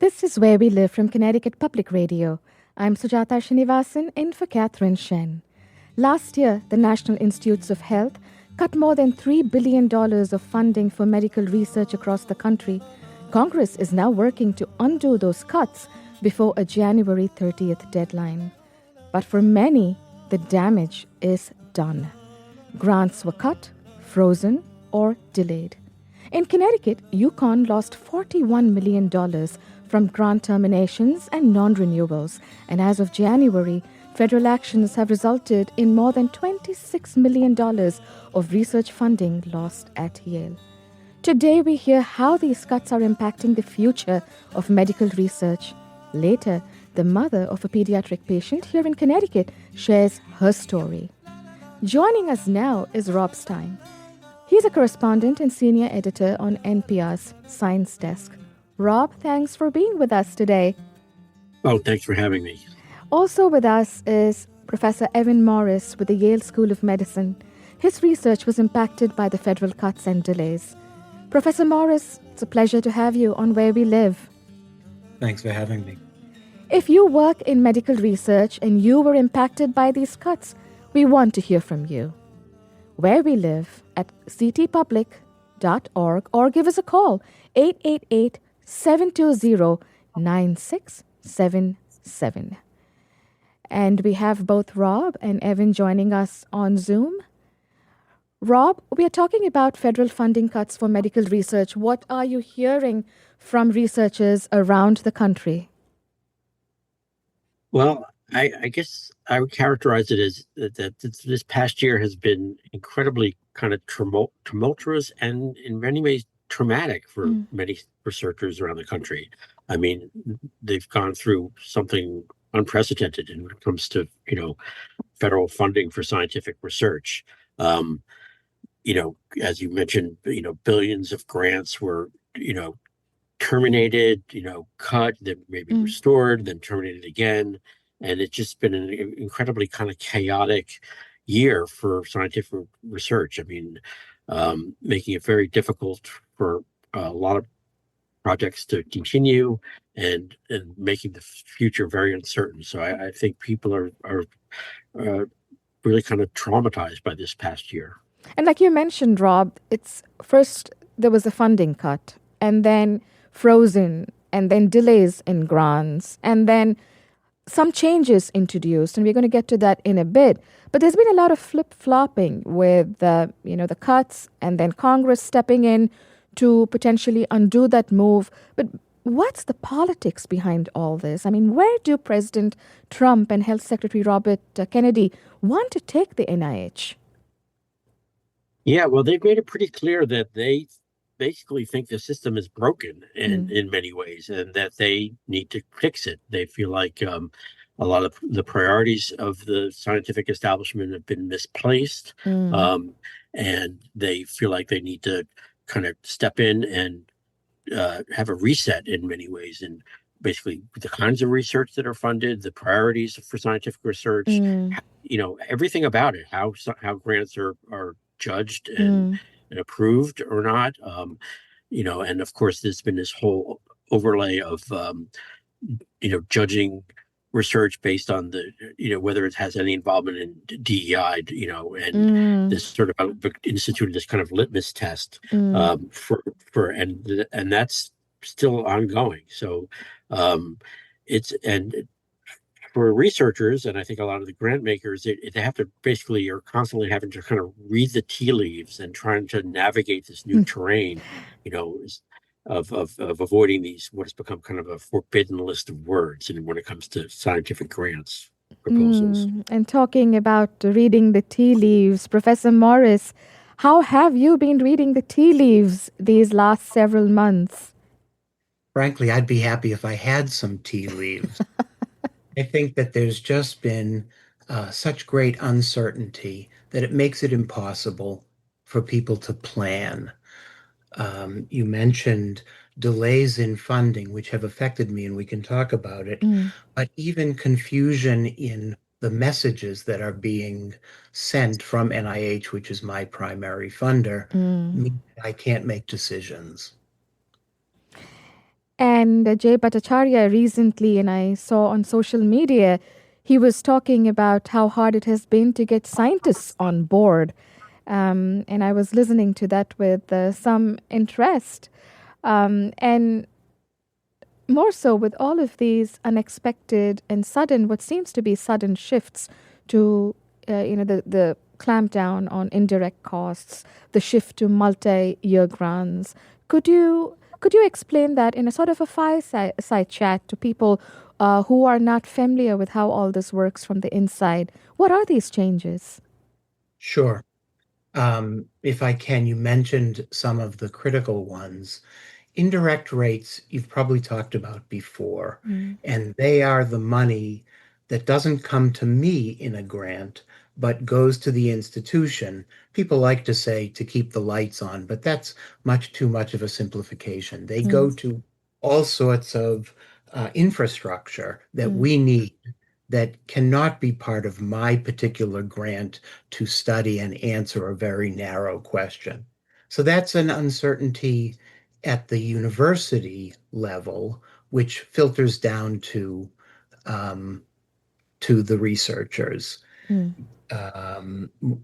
This is Where We Live from Connecticut Public Radio. I'm Sujata Srinivasan in for Catherine Shen. Last year, the National Institutes of Health cut more than $3 billion of funding for medical research across the country. Congress is now working to undo those cuts before a January 30th deadline. But for many, the damage is done. Grants were cut, frozen, or delayed. In Connecticut, UConn lost $41 million from grant terminations and non-renewals, and as of January, federal actions have resulted in more than $26 million of research funding lost at Yale. Today we hear how these cuts are impacting the future of medical research. Later, the mother of a pediatric patient here in Connecticut shares her story. Joining us now is Rob Stein. He's a correspondent and senior editor on NPR's Science Desk. Rob, thanks for being with us today. Oh, thanks for having me. Also with us is Professor Evan Morris with the Yale School of Medicine. His research was impacted by the federal cuts and delays. Professor Morris, it's a pleasure to have you on Where We Live. Thanks for having me. If you work in medical research and you were impacted by these cuts, we want to hear from you. Where We Live at ctpublic.org or give us a call, 888-720-9677. And we have both Rob and Evan joining us on Zoom. Rob, we are talking about federal funding cuts for medical research. What are you hearing from researchers around the country? Well, I guess I would characterize it as that this past year has been incredibly kind of tumultuous and in many ways traumatic for many researchers around the country. I mean, they've gone through something unprecedented when it comes to, federal funding for scientific research. As you mentioned, billions of grants were, terminated, cut, then maybe restored, then terminated again. And it's just been an incredibly kind of chaotic year for scientific research. I mean, making it very difficult for a lot of projects to continue and making the future very uncertain. So I think people are really kind of traumatized by this past year. And like you mentioned, Rob, it's first there was a funding cut and then frozen and then delays in grants and then some changes introduced, and we're going to get to that in a bit. But there's been a lot of flip-flopping with the cuts and then Congress stepping in to potentially undo that move. But what's the politics behind all this? I mean, where do President Trump and Health Secretary Robert Kennedy want to take the NIH? Yeah, well, they've made it pretty clear that they basically think the system is broken in many ways and that they need to fix it. They feel like a lot of the priorities of the scientific establishment have been misplaced, and they feel like they need to kind of step in and have a reset in many ways. And basically the kinds of research that are funded, the priorities for scientific research, everything about it, how grants are judged and approved or not, and of course there's been this whole overlay of judging research based on the whether it has any involvement in DEI, and this sort of instituted this kind of litmus test for and that's still ongoing. So for researchers, and I think a lot of the grant makers, they have to basically are constantly having to kind of read the tea leaves and trying to navigate this new terrain, of avoiding these what has become kind of a forbidden list of words, and when it comes to scientific grants proposals. And talking about reading the tea leaves, Professor Morris, how have you been reading the tea leaves these last several months? Frankly, I'd be happy if I had some tea leaves. I think that there's just been such great uncertainty that it makes it impossible for people to plan. You mentioned delays in funding, which have affected me, and we can talk about it, but even confusion in the messages that are being sent from NIH, which is my primary funder, mean I can't make decisions. And Jay Bhattacharya recently, and I saw on social media, he was talking about how hard it has been to get scientists on board. And I was listening to that with some interest. And more so with all of these unexpected and sudden, what seems to be sudden shifts to, the clampdown on indirect costs, the shift to multi-year grants. Could you explain that in a sort of a fireside chat to people who are not familiar with how all this works from the inside? What are these changes? Sure. If I can, you mentioned some of the critical ones. Indirect rates you've probably talked about before, Mm. and they are the money that doesn't come to me in a grant, but goes to the institution. People like to say to keep the lights on, but that's much too much of a simplification. They go Mm. to all sorts of infrastructure that Mm. we need that cannot be part of my particular grant to study and answer a very narrow question. So that's an uncertainty at the university level, which filters down um, to the researchers. Mm.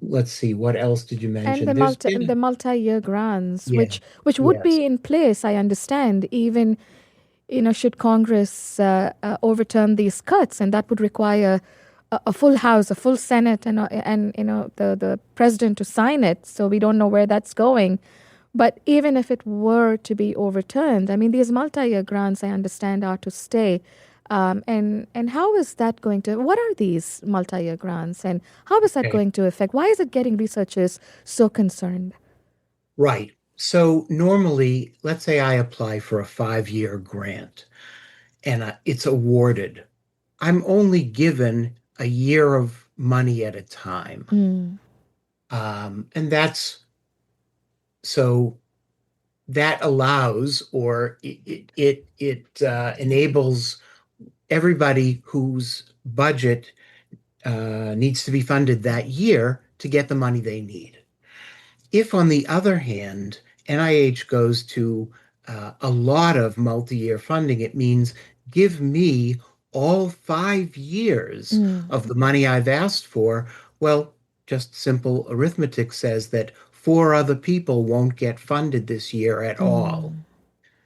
Let's see, what else did you And mention? There's the been, multi-year grants, yeah, which would yes, be in place, I understand, even should Congress overturn these cuts, and that would require a full House, a full Senate, and the president to sign it. So we don't know where that's going. But even if it were to be overturned, I mean, these multi-year grants, I understand, are to stay. And how is that going to? What are these multi-year grants, and how is that okay, going to affect? Why is it getting researchers so concerned? right. So normally, let's say I apply for a 5-year grant and it's awarded. I'm only given a year of money at a time. Mm. And that's so that allows or it enables everybody whose budget needs to be funded that year to get the money they need. If, on the other hand, NIH goes to a lot of multi-year funding, it means give me all 5 years Mm. of the money I've asked for. Well, just simple arithmetic says that four other people won't get funded this year at all. Mm.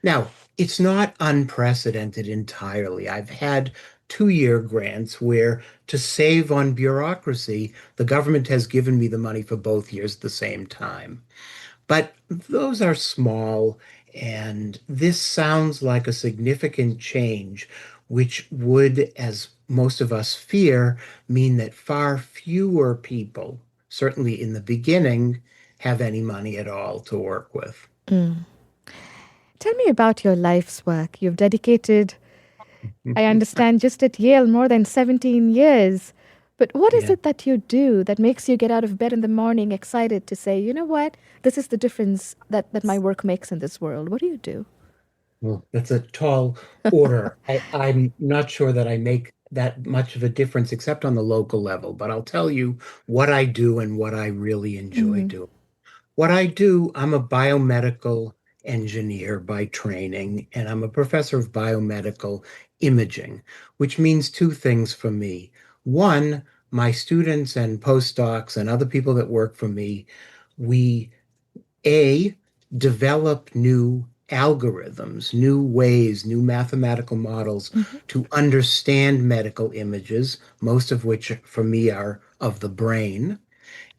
Now, it's not unprecedented entirely. I've had 2-year grants where, to save on bureaucracy, the government has given me the money for both years at the same time. But those are small, and this sounds like a significant change, which would, as most of us fear, mean that far fewer people, certainly in the beginning, have any money at all to work with. Mm. Tell me about your life's work. You've dedicated, I understand, just at Yale more than 17 years. But what is Yeah. it that you do that makes you get out of bed in the morning excited to say, you know what, this is the difference that my work makes in this world? What do you do? Well, that's a tall order. I'm not sure that I make that much of a difference except on the local level, but I'll tell you what I do and what I really enjoy Mm-hmm. doing. What I do, I'm a biomedical engineer by training, and I'm a professor of biomedical imaging, which means two things for me. One, my students and postdocs and other people that work for me, we a, develop new algorithms, new ways, new mathematical models Mm-hmm. to understand medical images, most of which for me are of the brain.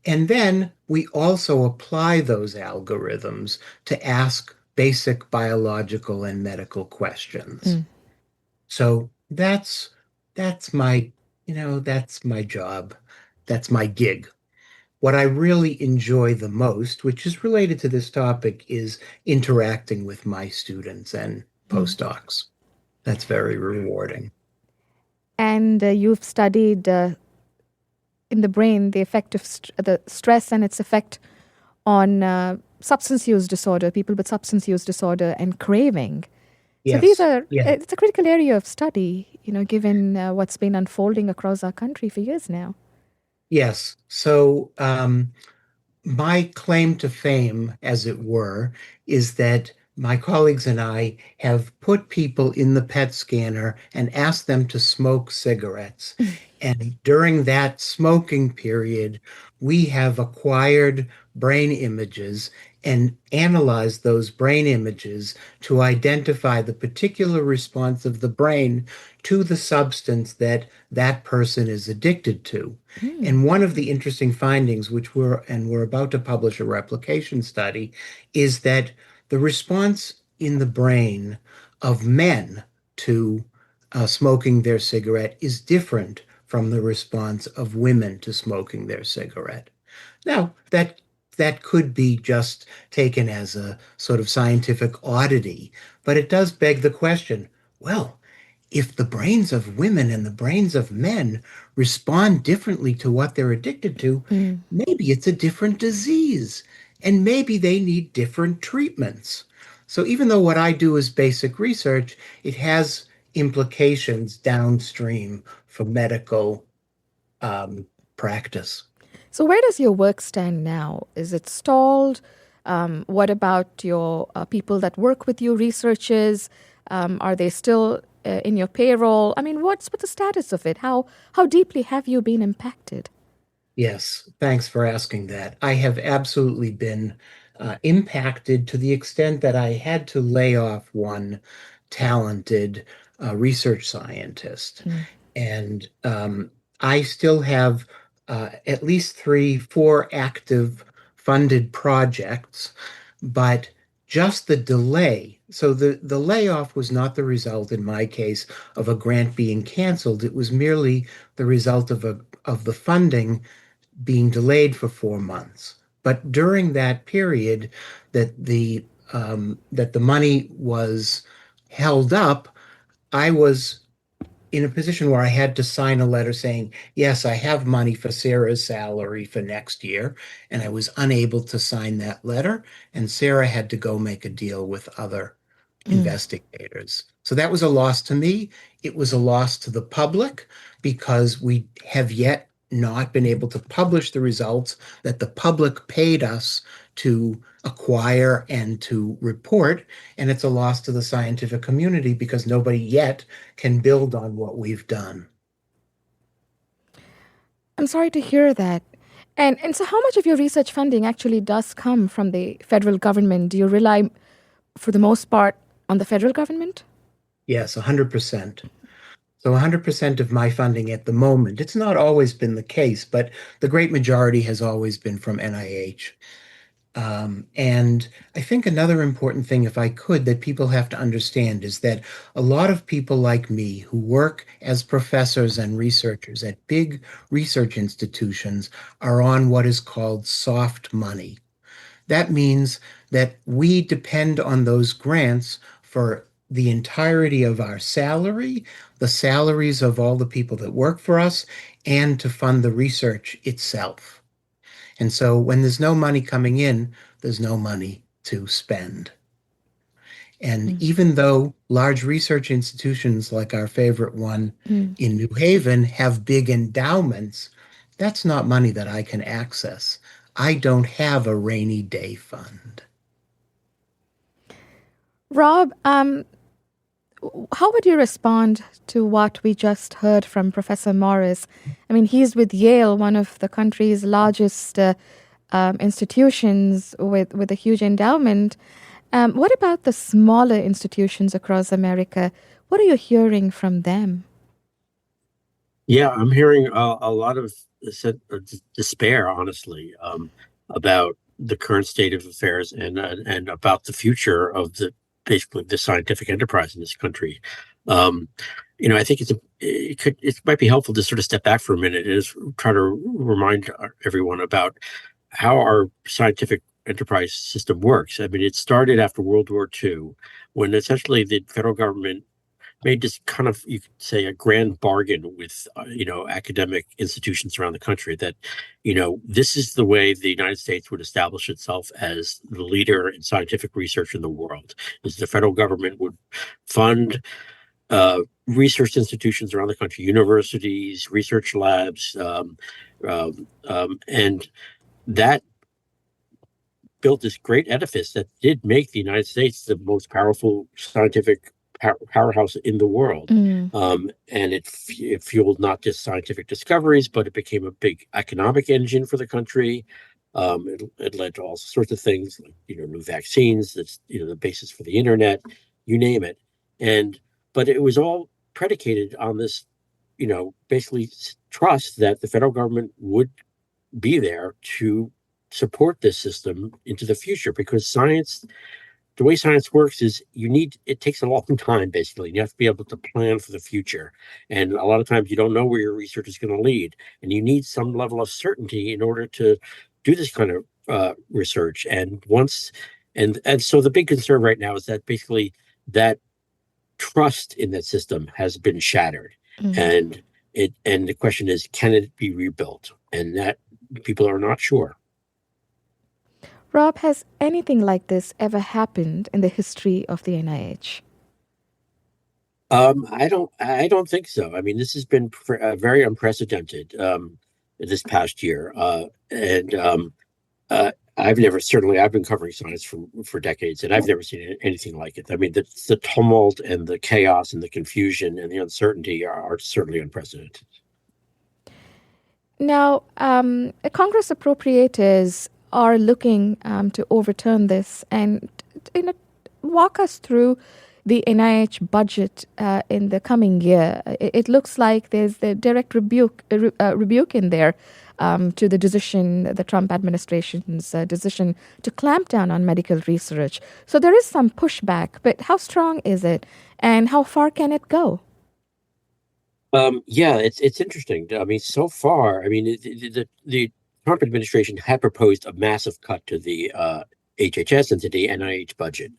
And then we also apply those algorithms to ask basic biological and medical questions. Mm. So that's my, that's my job. That's my gig. What I really enjoy the most, which is related to this topic, is interacting with my students and Mm. postdocs. That's very rewarding. And you've studied in the brain the effect of the stress and its effect on substance use disorder, people with substance use disorder and craving. So these Yes. are, Yeah. it's a critical area of study, given what's been unfolding across our country for years now. Yes. So my claim to fame, as it were, is that my colleagues and I have put people in the PET scanner and asked them to smoke cigarettes. And during that smoking period, we have acquired brain images and analyzed those brain images to identify the particular response of the brain to the substance that that person is addicted to. Mm. And one of the interesting findings, which we're about to publish a replication study, is that the response in the brain of men to smoking their cigarette is different from the response of women to smoking their cigarette. Now, that could be just taken as a sort of scientific oddity, but it does beg the question, well, if the brains of women and the brains of men respond differently to what they're addicted to, Mm. maybe it's a different disease and maybe they need different treatments. So even though what I do is basic research, it has implications downstream for medical practice. So, where does your work stand now? Is it stalled? What about your people that work with you, researchers? Are they still in your payroll? I mean, what's the status of it? How deeply have you been impacted? Yes, thanks for asking that. I have absolutely been impacted to the extent that I had to lay off one talented research scientist. Mm. And I still have at least three, four active funded projects, but just the delay. So the layoff was not the result, in my case, of a grant being canceled. It was merely the result of the funding being delayed for 4 months. But during that period that the money was held up, I was in a position where I had to sign a letter saying, yes, I have money for Sarah's salary for next year. And I was unable to sign that letter. And Sarah had to go make a deal with other Mm. investigators. So that was a loss to me. It was a loss to the public because we have yet not been able to publish the results that the public paid us to acquire and to report. And it's a loss to the scientific community because nobody yet can build on what we've done. I'm sorry to hear that. And so, how much of your research funding actually does come from the federal government? Do you rely, for the most part, on the federal government? Yes, 100%. So 100% of my funding at the moment, it's not always been the case, but the great majority has always been from NIH. And I think another important thing, if I could, that people have to understand is that a lot of people like me who work as professors and researchers at big research institutions are on what is called soft money. That means that we depend on those grants for the entirety of our salary, the salaries of all the people that work for us, and to fund the research itself. And so when there's no money coming in, there's no money to spend. And Mm. even though large research institutions like our favorite one Mm. in New Haven have big endowments, that's not money that I can access. I don't have a rainy day fund. Rob, how would you respond to what we just heard from Professor Morris? I mean, he's with Yale, one of the country's largest institutions with a huge endowment. What about the smaller institutions across America? What are you hearing from them? Yeah, I'm hearing a lot of despair, honestly, about the current state of affairs and about the future of basically the scientific enterprise in this country. Um, I think it might be helpful to sort of step back for a minute and just try to remind everyone about how our scientific enterprise system works. I mean, it started after World War II, when essentially the federal government made this kind of, you could say, a grand bargain with academic institutions around the country that this is the way the United States would establish itself as the leader in scientific research in the world. Is the federal government would fund research institutions around the country, universities, research labs, and that built this great edifice that did make the United States the most powerful scientific powerhouse in the world. And it fueled not just scientific discoveries, but it became a big economic engine for the country. It led to all sorts of things, like new vaccines. That's the basis for the internet, you name it. But it was all predicated on this, basically trust that the federal government would be there to support this system into the future, because the way science works is it takes a long time, basically. You have to be able to plan for the future. And a lot of times you don't know where your research is going to lead. And you need some level of certainty in order to do this kind of research. And so the big concern right now is that basically that trust in that system has been shattered. And the question is, can it be rebuilt? And that people are not sure. Rob, has anything like this ever happened in the history of the NIH? I don't think so. I mean, this has been very unprecedented this past year, and I've been covering science for decades, and I've never seen anything like it. I mean, the tumult and the chaos and the confusion and the uncertainty are certainly unprecedented. Now, Congress appropriators are looking to overturn this, and walk us through the NIH budget in the coming year. It looks like there's the direct rebuke in there to the Trump administration's decision to clamp down on medical research. So there is some pushback, but how strong is it, and how far can it go? Yeah, it's interesting. I mean, so far, the Trump administration had proposed a massive cut to the HHS and to the NIH budget.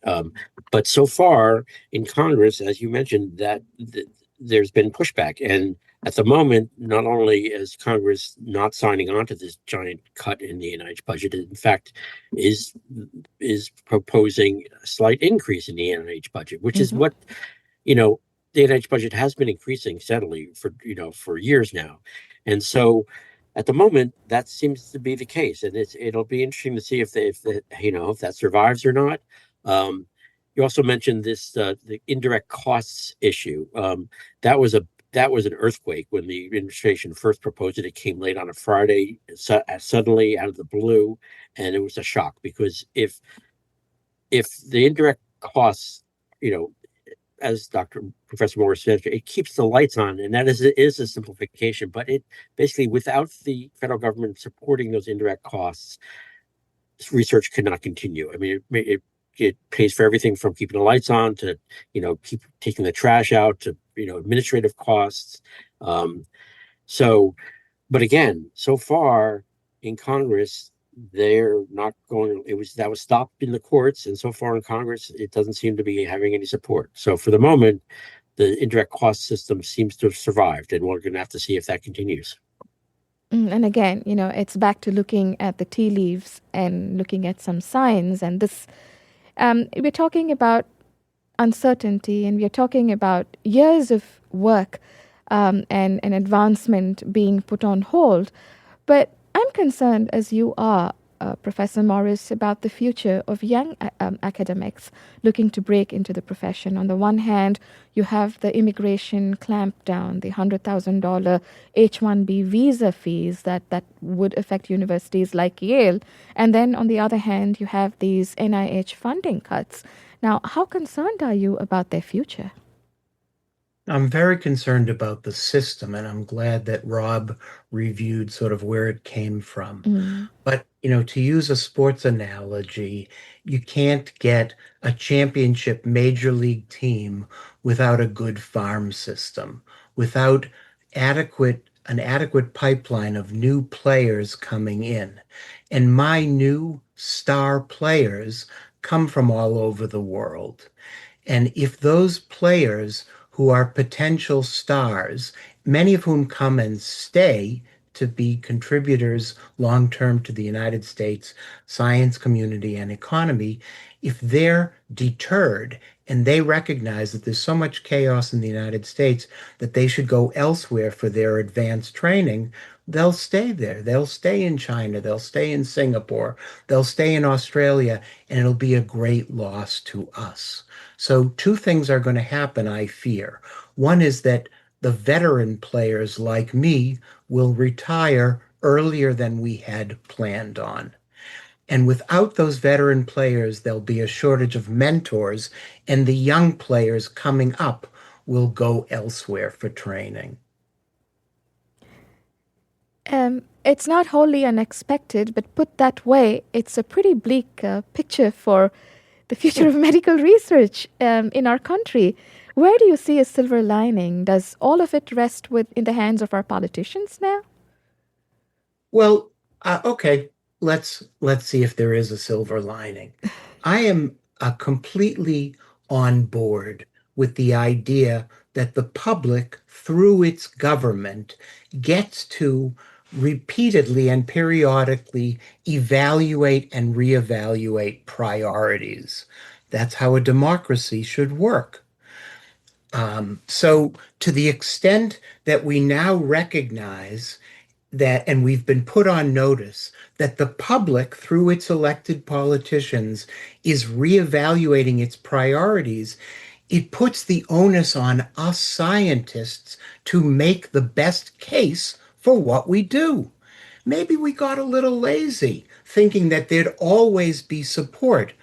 But so far in Congress, as you mentioned, there's been pushback. And at the moment, not only is Congress not signing on to this giant cut in the NIH budget, it in fact is proposing a slight increase in the NIH budget, which is what, the NIH budget has been increasing steadily for years now. And so at the moment, that seems to be the case, and it'll be interesting to see if that survives or not. You also mentioned the indirect costs issue. That was an earthquake when the administration first proposed it. It came late on a Friday, suddenly out of the blue, and it was a shock, because if the indirect costs, as Professor Morris said, it keeps the lights on, and that is a simplification. But it basically, without the federal government supporting those indirect costs, research cannot continue. I mean, it pays for everything from keeping the lights on to keep taking the trash out to administrative costs. But again, so far in Congress, they're not going. That was stopped in the courts, and so far in Congress, it doesn't seem to be having any support. So for the moment, the indirect cost system seems to have survived, and we're going to have to see if that continues. And again, it's back to looking at the tea leaves and looking at some signs. And this, we're talking about uncertainty, and we're talking about years of work and an advancement being put on hold. But I'm concerned, as you are, Professor Morris, about the future of young academics looking to break into the profession. On the one hand, you have the immigration clampdown, the $100,000 H-1B visa fees that would affect universities like Yale. And then on the other hand, you have these NIH funding cuts. Now, how concerned are you about their future? I'm very concerned about the system, and I'm glad that Rob reviewed sort of where it came from. But, to use a sports analogy, you can't get a championship major league team without a good farm system, without an adequate pipeline of new players coming in. And my new star players come from all over the world. And if those players who are potential stars, many of whom come and stay to be contributors long-term to the United States science community and economy, if they're deterred and they recognize that there's so much chaos in the United States that they should go elsewhere for their advanced training, they'll stay there. They'll stay in China. They'll stay in Singapore. They'll stay in Australia, and it'll be a great loss to us. So two things are going to happen, I fear. One is that the veteran players like me will retire earlier than we had planned on. And without those veteran players, there'll be a shortage of mentors, and the young players coming up will go elsewhere for training. It's not wholly unexpected, but put that way, it's a pretty bleak picture for the future of medical research in our country. Where do you see a silver lining? Does all of it rest in the hands of our politicians now? Well, okay, let's see if there is a silver lining. I am completely on board with the idea that the public, through its government, gets to repeatedly and periodically evaluate and reevaluate priorities. That's how a democracy should work. So to the extent that we now recognize that, and we've been put on notice, that the public, through its elected politicians, is reevaluating its priorities, it puts the onus on us scientists to make the best case for what we do. Maybe we got a little lazy, thinking that there'd always be support.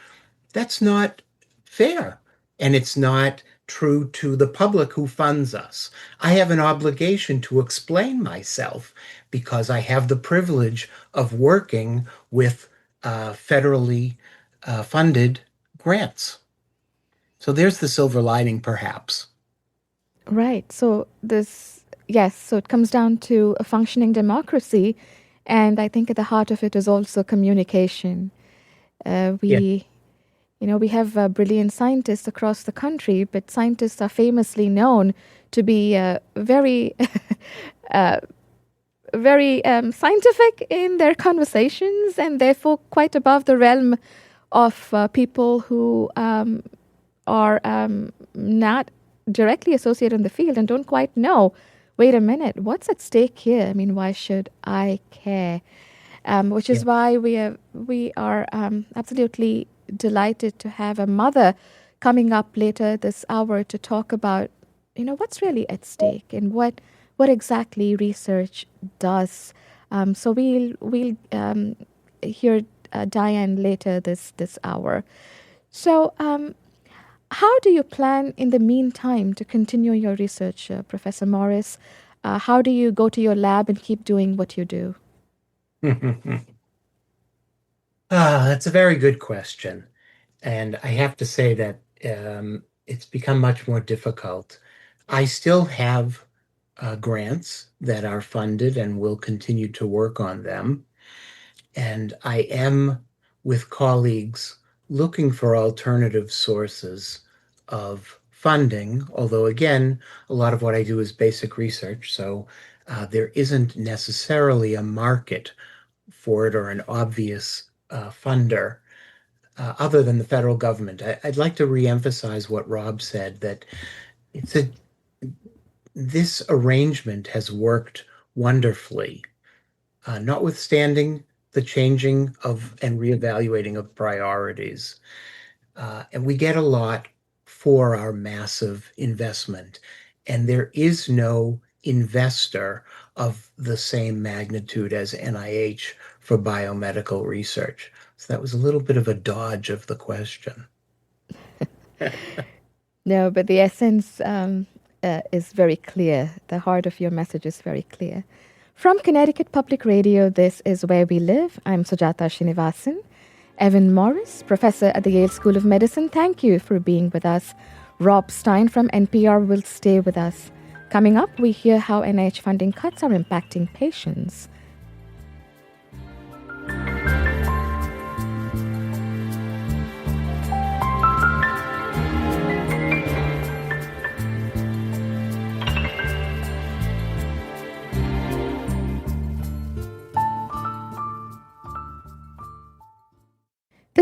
That's not fair, and it's not true to the public who funds us. I have an obligation to explain myself because I have the privilege of working with federally funded grants. So there's the silver lining, perhaps. Right. So so it comes down to a functioning democracy, and I think at the heart of it is also communication. We have brilliant scientists across the country, but scientists are famously known to be very, very scientific in their conversations, and therefore quite above the realm of people who are not directly associated in the field and don't quite know, wait a minute, what's at stake here? I mean, why should I care? Which is why we are absolutely delighted to have a mother coming up later this hour to talk about, what's really at stake and what exactly research does. So we'll hear Diane later this hour. So how do you plan in the meantime to continue your research, Professor Morris? How do you go to your lab and keep doing what you do? That's a very good question. And I have to say that it's become much more difficult. I still have grants that are funded and will continue to work on them. And I am, with colleagues, looking for alternative sources of funding, although again, a lot of what I do is basic research, so there isn't necessarily a market for it or an obvious funder other than the federal government. I'd like to reemphasize what Rob said, that this arrangement has worked wonderfully, notwithstanding the changing of and reevaluating of priorities. And we get a lot for our massive investment. And there is no investor of the same magnitude as NIH for biomedical research. So that was a little bit of a dodge of the question. No, but the essence is very clear. The heart of your message is very clear. From Connecticut Public Radio, this is Where We Live. I'm Sujata Srinivasan. Evan Morris, professor at the Yale School of Medicine, thank you for being with us. Rob Stein from NPR will stay with us. Coming up, we hear how NIH funding cuts are impacting patients.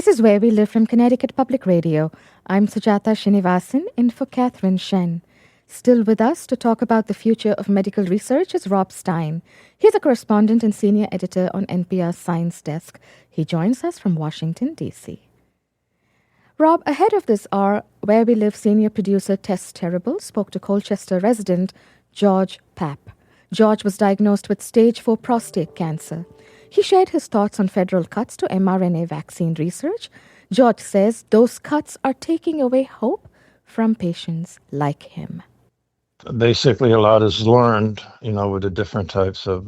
This is Where We Live from Connecticut Public Radio. I'm Sujata Srinivasan, in for Catherine Shen. Still with us to talk about the future of medical research is Rob Stein. He's a correspondent and senior editor on NPR's Science Desk. He joins us from Washington, D.C. Rob, ahead of this hour, Where We Live senior producer Tess Terrible spoke to Colchester resident George Papp. George was diagnosed with stage 4 prostate cancer. He shared his thoughts on federal cuts to mRNA vaccine research. George says those cuts are taking away hope from patients like him. Basically, a lot is learned, with the different types of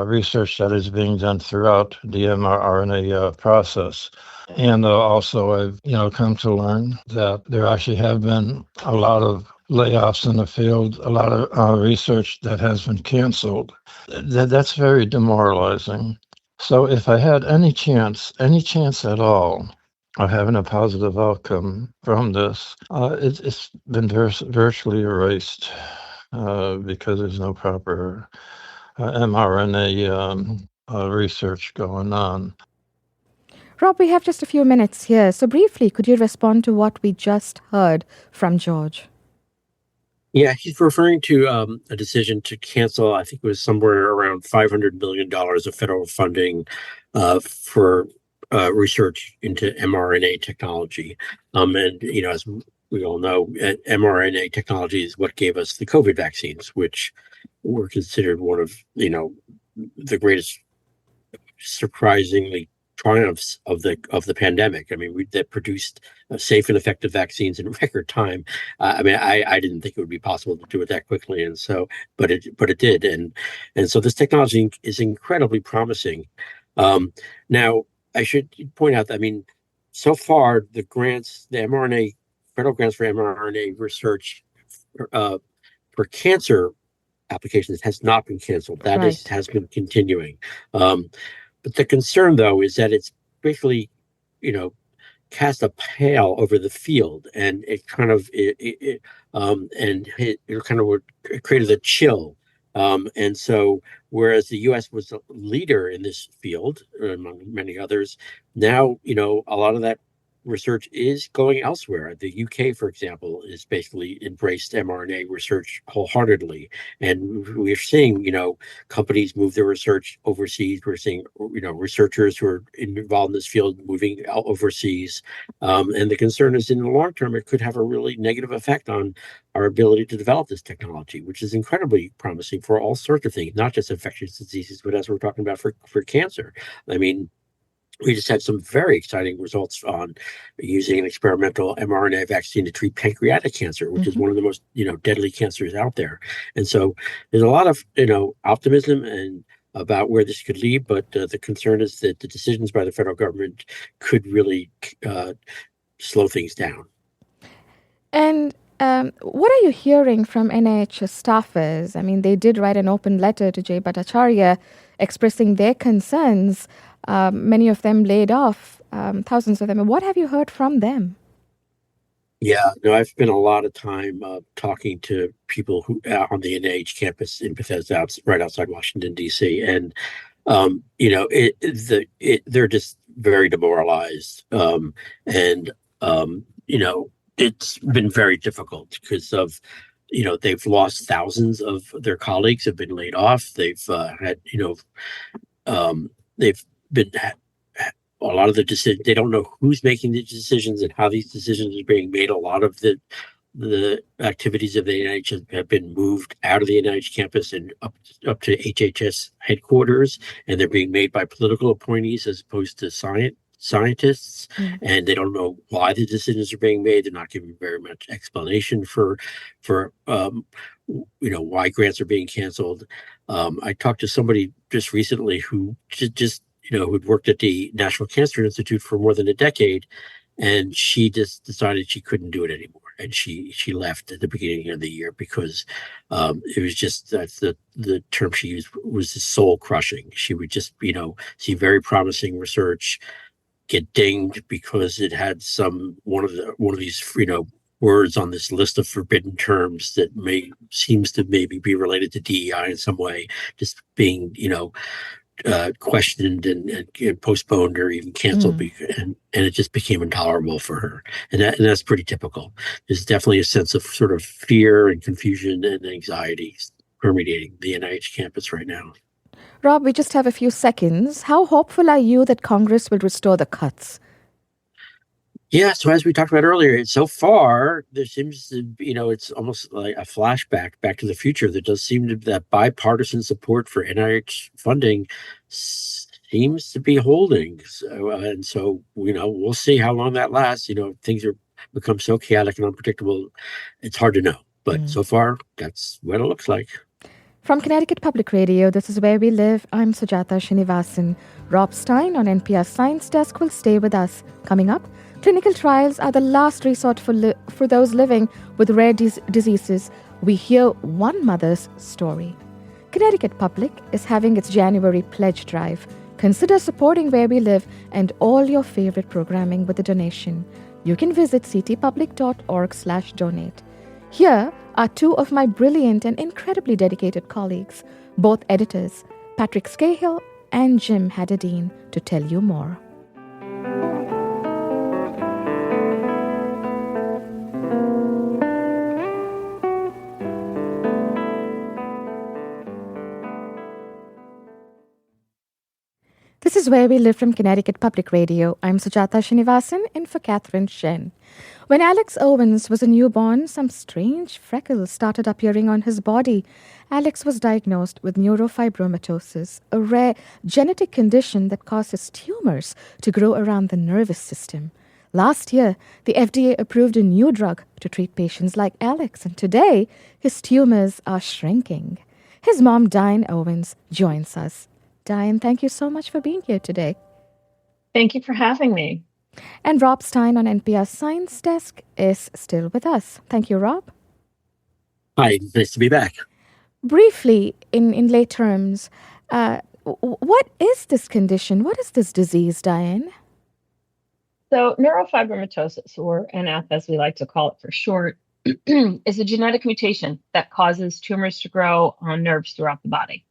research that is being done throughout the mRNA process. And also, I've, come to learn that there actually have been a lot of layoffs in the field, a lot of research that has been canceled. That's very demoralizing. So if I had any chance at all of having a positive outcome from this, it's been virtually erased because there's no proper mRNA research going on. Rob, we have just a few minutes here. So briefly, could you respond to what we just heard from George? Yeah, he's referring to a decision to cancel, I think it was somewhere around $500 million of federal funding for research into mRNA technology. And, as we all know, mRNA technology is what gave us the COVID vaccines, which were considered one of, the greatest, surprisingly, triumphs of the pandemic. I mean, that produced safe and effective vaccines in record time. I didn't think it would be possible to do it that quickly, and so, but it did, and so this technology is incredibly promising. Now, I should point out that, so far the federal grants for mRNA research for cancer applications has not been canceled. That has been continuing. But the concern, though, is that it's basically, cast a pall over the field, and it kind of created a chill. And so, whereas the U.S. was a leader in this field, among many others, now a lot of that research is going elsewhere. The UK, for example, is basically embraced mRNA research wholeheartedly, and we're seeing companies move their research overseas. We're seeing researchers who are involved in this field moving out overseas, and the concern is in the long term it could have a really negative effect on our ability to develop this technology, which is incredibly promising for all sorts of things, not just infectious diseases, but as we're talking about for cancer. We just had some very exciting results on using an experimental mRNA vaccine to treat pancreatic cancer, which is one of the most, deadly cancers out there. And so there's a lot of, optimism and about where this could lead, but the concern is that the decisions by the federal government could really slow things down. And what are you hearing from NIH staffers? They did write an open letter to Jay Bhattacharya expressing their concerns. Many of them laid off, thousands of them. What have you heard from them? Yeah, no, I've spent a lot of time talking to people who on the NIH campus in Bethesda, right outside Washington, D.C., and they're just very demoralized, and it's been very difficult because of they've lost thousands of their colleagues have been laid off. They've had they've been a lot of the decisions. They don't know who's making the decisions and how these decisions are being made. A lot of the activities of the NIH have been moved out of the NIH campus and up to HHS headquarters, and they're being made by political appointees as opposed to scientists. And they don't know why the decisions are being made. They're not giving very much explanation for why grants are being canceled. I talked to somebody just recently who who'd worked at the National Cancer Institute for more than a decade, and she just decided she couldn't do it anymore, and she left at the beginning of the year because it was just the term she used was soul crushing. She would just see very promising research get dinged because it had one of these words on this list of forbidden terms that seems to maybe be related to DEI in some way, just being questioned and postponed or even canceled, and it just became intolerable for her. And that's pretty typical. There's definitely a sense of sort of fear and confusion and anxiety permeating the NIH campus right now. Rob, we just have a few seconds. How hopeful are you that Congress will restore the cuts? Yeah, so as we talked about earlier, so far there seems to, it's almost like a flashback back to the future. There does seem to be that bipartisan support for NIH funding seems to be holding. So, we'll see how long that lasts. Things become so chaotic and unpredictable. It's hard to know. But so far, that's what it looks like. From Connecticut Public Radio, this is Where We Live. I'm Sujata Srinivasan. Rob Stein on NPR Science Desk will stay with us. Coming up, clinical trials are the last resort for those living with rare diseases. We hear one mother's story. Connecticut Public is having its January pledge drive. Consider supporting Where We Live and all your favorite programming with a donation. You can visit ctpublic.org/donate. Here are two of my brilliant and incredibly dedicated colleagues, both editors, Patrick Scahill and Jim Haddadine, to tell you more. This is Where We Live from Connecticut Public Radio. I'm Sujata Srinivasan, in for Catherine Shen. When Alex Owens was a newborn, some strange freckles started appearing on his body. Alex was diagnosed with neurofibromatosis, a rare genetic condition that causes tumors to grow around the nervous system. Last year, the FDA approved a new drug to treat patients like Alex, and today, his tumors are shrinking. His mom, Diane Owens, joins us. Diane, thank you so much for being here today. Thank you for having me. And Rob Stein on NPR Science Desk is still with us. Thank you, Rob. Hi, nice to be back. Briefly, in lay terms, what is this condition? What is this disease, Diane? So neurofibromatosis, or NF as we like to call it for short, is a genetic mutation that causes tumors to grow on nerves throughout the body.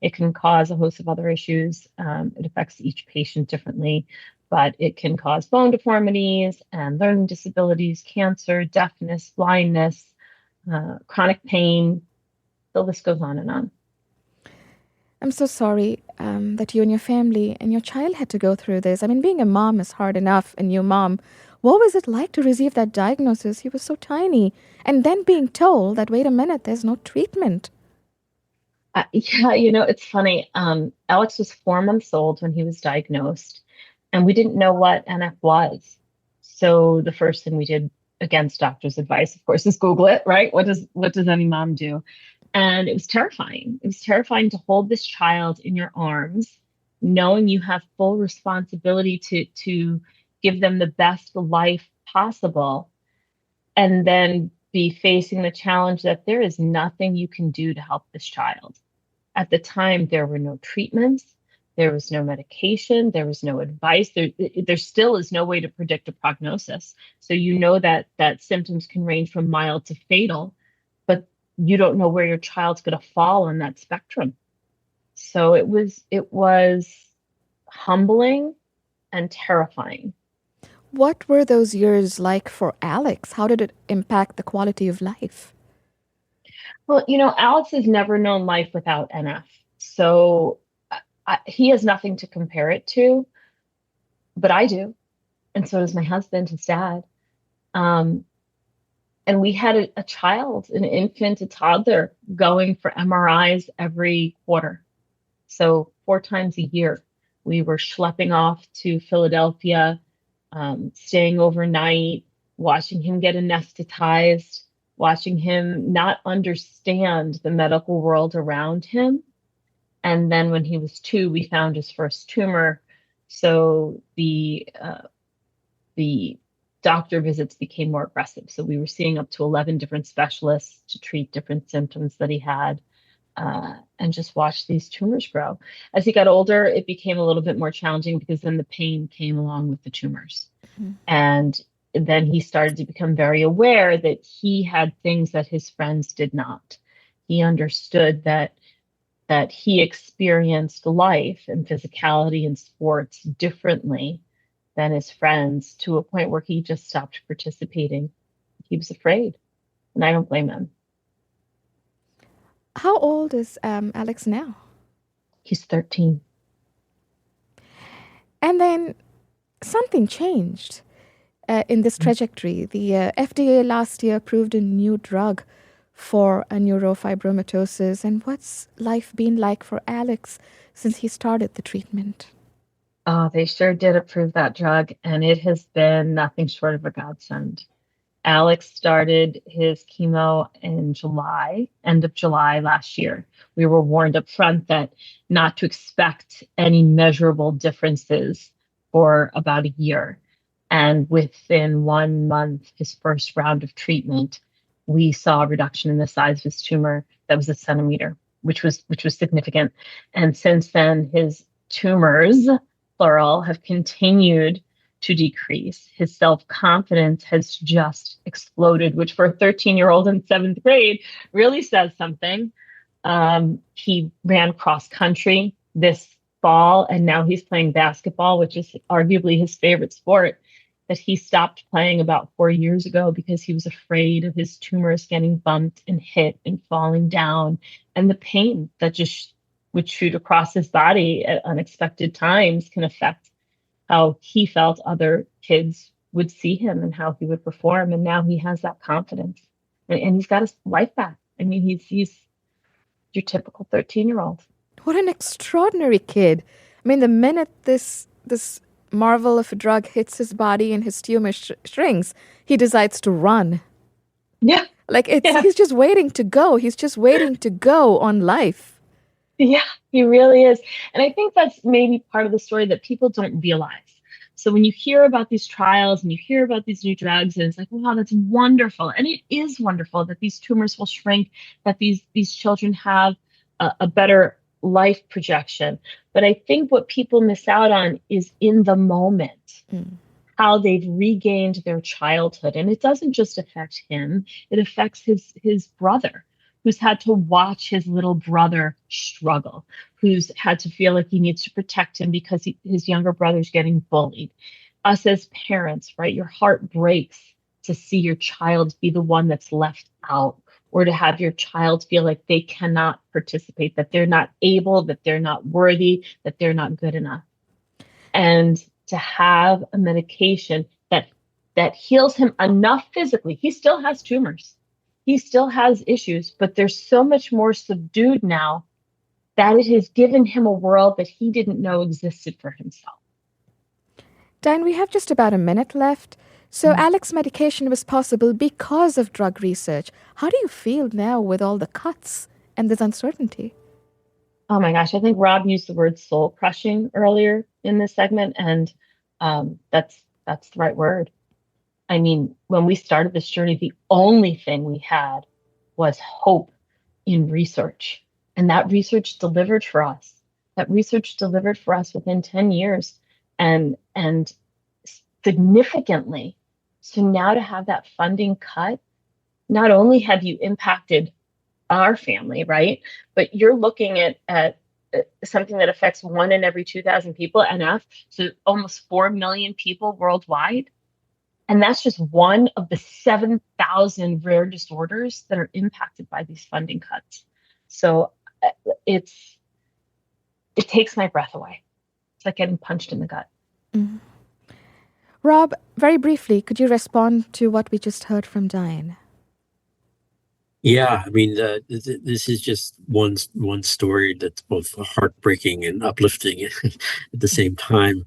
It can cause a host of other issues. It affects each patient differently, but it can cause bone deformities and learning disabilities, cancer, deafness, blindness, chronic pain. The list goes on and on. I'm so sorry that you and your family and your child had to go through this. I mean, being a mom is hard enough, and your mom, what was it like to receive that diagnosis? He was so tiny. And then being told that, wait a minute, there's no treatment. Yeah, it's funny. Alex was 4 months old when he was diagnosed, and we didn't know what NF was. So the first thing we did, against doctor's advice, of course, is Google it, right? What does any mom do? And it was terrifying. It was terrifying to hold this child in your arms, knowing you have full responsibility to give them the best life possible, and then be facing the challenge that there is nothing you can do to help this child. At the time, there were no treatments, there was no medication, there was no advice. There still is no way to predict a prognosis. So that symptoms can range from mild to fatal, but you don't know where your child's going to fall on that spectrum. So it was humbling and terrifying. What were those years like for Alex? How did it impact the quality of life? Well, Alex has never known life without NF. So he has nothing to compare it to, but I do. And so does my husband, his dad. And we had a child, an infant, a toddler going for MRIs every quarter. So 4 times a year, we were schlepping off to Philadelphia, staying overnight, watching him get anesthetized, watching him not understand the medical world around him. And then when he was 2, we found his first tumor. So the doctor visits became more aggressive. So we were seeing up to 11 different specialists to treat different symptoms that he had, and just watch these tumors grow. As he got older, it became a little bit more challenging because then the pain came along with the tumors. Mm-hmm. And then he started to become very aware that he had things that his friends did not. He understood that that he experienced life and physicality and sports differently than his friends, to a point where he just stopped participating. He was afraid, and I don't blame him. How old is Alex now? He's 13. And then something changed in this trajectory. The FDA last year approved a new drug for a neurofibromatosis. And what's life been like for Alex since he started the treatment? Oh, they sure did approve that drug, and it has been nothing short of a godsend. Alex started his chemo in July, end of July last year. We were warned up front that not to expect any measurable differences for about a year. And within 1 month, his first round of treatment, we saw a reduction in the size of his tumor that was 1 centimeter, which was significant. And since then, his tumors, plural, have continued to decrease. His self-confidence has just exploded, which for a 13-year-old in 7th grade really says something. He ran cross country this fall, and now he's playing basketball, which is arguably his favorite sport, that he stopped playing about 4 years ago because he was afraid of his tumors getting bumped and hit and falling down, and the pain that just would shoot across his body at unexpected times can affect how he felt other kids would see him and how he would perform. And now he has that confidence, and he's got his life back. I mean, he's your typical 13-year-old. What an extraordinary kid. I mean, the minute this marvel of a drug hits his body and his tumor shrinks, he decides to run. Yeah. He's just waiting to go. He's just waiting to go on life. Yeah, he really is. And I think that's maybe part of the story that people don't realize. So when you hear about these trials and you hear about these new drugs, and it's like, wow, that's wonderful. And it is wonderful that these tumors will shrink, that these children have a better life projection. But I think what people miss out on is in the moment, how they've regained their childhood. And it doesn't just affect him, it affects his brother, who's had to watch his little brother struggle, who's had to feel like he needs to protect him because his younger brother's getting bullied. Us as parents, right? Your heart breaks to see your child be the one that's left out, or to have your child feel like they cannot participate, that they're not able, that they're not worthy, that they're not good enough. And to have a medication that heals him enough physically, he still has tumors. He still has issues, but they're so much more subdued now that it has given him a world that he didn't know existed for himself. Diane, we have just about a minute left. So Alex's medication was possible because of drug research. How do you feel now with all the cuts and this uncertainty? Oh my gosh, I think Rob used the word soul crushing earlier in this segment, and that's the right word. I mean, when we started this journey, the only thing we had was hope in research. And that research delivered for us. That research delivered for us within 10 years and significantly. So now to have that funding cut, not only have you impacted our family, right? But you're looking at something that affects 1 in every 2,000 people, NF, so almost 4 million people worldwide. And that's just one of the 7,000 rare disorders that are impacted by these funding cuts. So it takes my breath away. It's like getting punched in the gut. Mm-hmm. Rob, very briefly, could you respond to what we just heard from Diane? Yeah, I mean, this is just one story that's both heartbreaking and uplifting at the same time.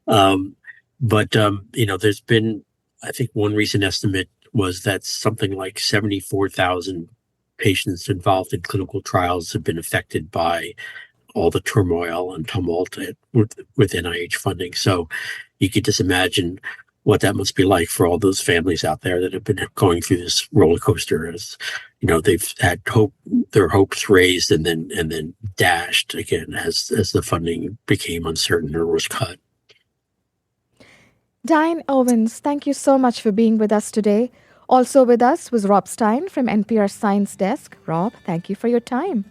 But there's been, I think one recent estimate was that something like 74,000 patients involved in clinical trials have been affected by all the turmoil and tumult with NIH funding. So you could just imagine what that must be like for all those families out there that have been going through this roller coaster. As they've had their hopes raised and then dashed again as the funding became uncertain or was cut. Diane Owens, thank you so much for being with us today. Also with us was Rob Stein from NPR Science Desk. Rob, thank you for your time.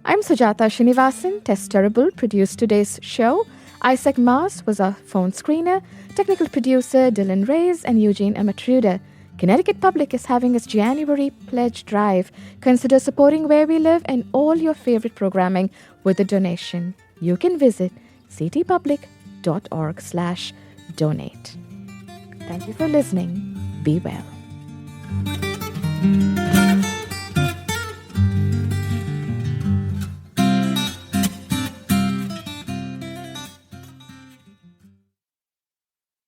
I'm Sujata Srinivasan. Tess Terrible produced today's show. Isaac Mars was our phone screener. Technical producer Dylan Reyes and Eugene Amatruda. Connecticut Public is having its January pledge drive. Consider supporting where we live and all your favorite programming with a donation. You can visit ctpublic.org/donate. Thank you for listening. Be well.